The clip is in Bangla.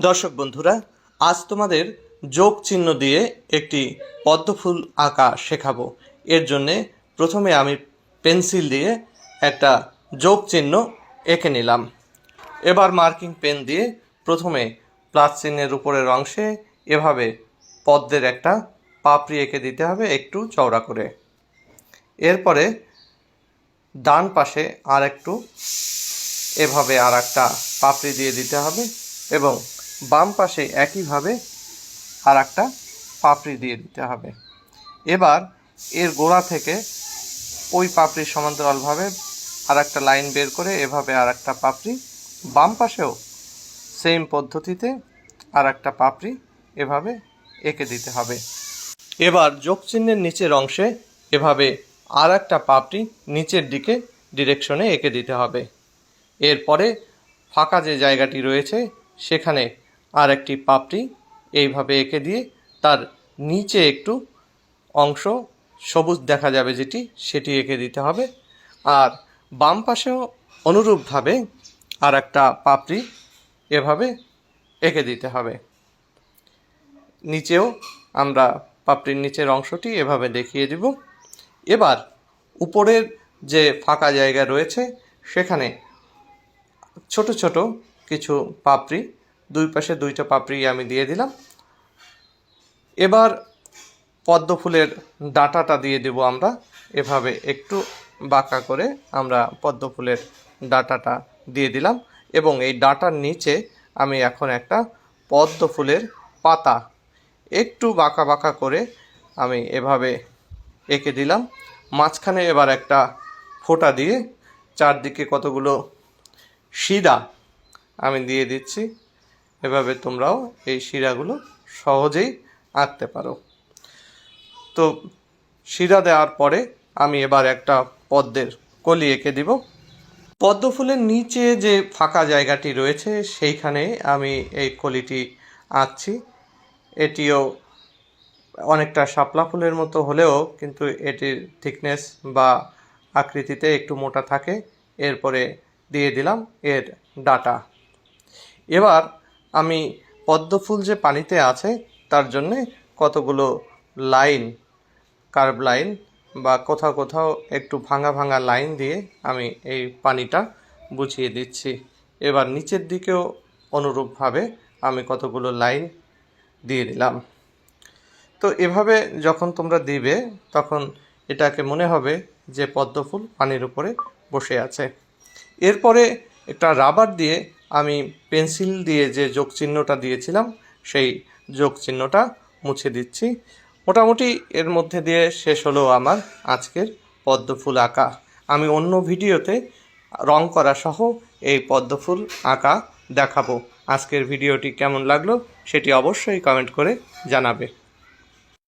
দর্শক বন্ধুরা, আজ তোমাদের যোগ চিহ্ন দিয়ে একটি পদ্মফুল আঁকা শেখাবো। এর জন্যে প্রথমে আমি পেন্সিল দিয়ে একটা যোগ চিহ্ন এঁকে নিলাম। এবার মার্কিং পেন দিয়ে প্রথমে প্লাস চিহ্নের উপরের অংশে এভাবে পদ্মের একটা পাপড়ি এঁকে দিতে হবে একটু চওড়া করে। এরপরে ডান পাশে আর একটু এভাবে আর একটা পাপড়ি দিয়ে দিতে হবে এবং বাম পাশে একইভাবে আর একটা পাপড়ি দিয়ে দিতে হবে। এবার এর গোড়া থেকে ওই পাপড়ির সমান্তরালভাবে আর একটা লাইন বের করে এভাবে আর একটা পাপড়ি, বাম পাশেও সেম পদ্ধতিতে আর একটা পাপড়ি এভাবে এঁকে দিতে হবে। এবার যোগ চিহ্নের নিচের অংশে এভাবে আর একটা পাপড়ি নিচের দিকে ডিরেকশনে এঁকে দিতে হবে। এরপরে ফাঁকা যে জায়গাটি রয়েছে সেখানে আর একটি পাপড়ি এইভাবে এঁকে দিয়ে তার নিচে একটু অংশ সবুজ দেখা যাবে যেটি, সেটি এঁকে দিতে হবে। আর বাম পাশেও অনুরূপভাবে আর একটা পাপড়ি এভাবে এঁকে দিতে হবে। নিচেও আমরা পাপড়ির নিচের অংশটি এভাবে দেখিয়ে দিব। এবার উপরের যে ফাঁকা জায়গা রয়েছে সেখানে ছোট ছোট কিছু পাপড়ি, দুই পাশে দুইটা পাপড়ি আমি দিয়ে দিলাম। এবার পদ্ম ফুলের ডাঁটাটা দিয়ে দেব আমরা এভাবে একটু বাঁকা করে আমরা পদ্ম ফুলের ডাঁটাটা দিয়ে দিলাম এবং এই ডাঁটার নিচে আমি এখন একটা পদ্ম ফুলের পাতা একটু বাঁকা বাঁকা করে আমি এভাবে এঁকে দিলাম। মাঝখানে এবার একটা ফোঁটা দিয়ে চারদিকে কতগুলো শিরা আমি দিয়ে দিচ্ছি। এভাবে তোমরাও এই শিরাগুলো সহজেই আঁকতে পারো। তো শিরা দেওয়ার পরে আমি এবার একটা পদ্মের কলি এঁকে দিব। পদ্ম ফুলের নিচে যে ফাঁকা জায়গাটি রয়েছে সেইখানে আমি এই কলিটি আঁকছি। এটিও অনেকটা শাপলা ফুলের মতো হলেও কিন্তু এটির থিকনেস বা আকৃতিতে একটু মোটা থাকে। এরপরে দিয়ে দিলাম এর ডাঁটা। এবার আমি পদ্ম ফুল যে পানিতে আছে তার জন্যে কতগুলো লাইন, কার্ভ লাইন বা কোথাও কোথাও একটু ভাঙা ভাঙা লাইন দিয়ে আমি এই পানিটা বুঝিয়ে দিচ্ছি। এবার নিচের দিকেও অনুরূপভাবে আমি কতগুলো লাইন দিয়ে দিলাম। তো এভাবে যখন তোমরা দিবে তখন এটাকে মনে হবে যে পদ্ম ফুল পানির উপরে বসে আছে। এরপরে একটা রাবার দিয়ে আমি পেন্সিল দিয়ে যে যোগ চিহ্নটা দিয়েছিলাম সেই যোগ চিহ্নটা মুছে দিচ্ছি। মোটামুটি এর মধ্যে দিয়ে শেষ হলো আমার আজকের পদ্ম ফুল আঁকা। আমি অন্য ভিডিওতে রং করা সহ এই পদ্ম ফুল আঁকা দেখাবো। আজকের ভিডিওটি কেমন লাগলো সেটি অবশ্যই কমেন্ট করে জানাবে।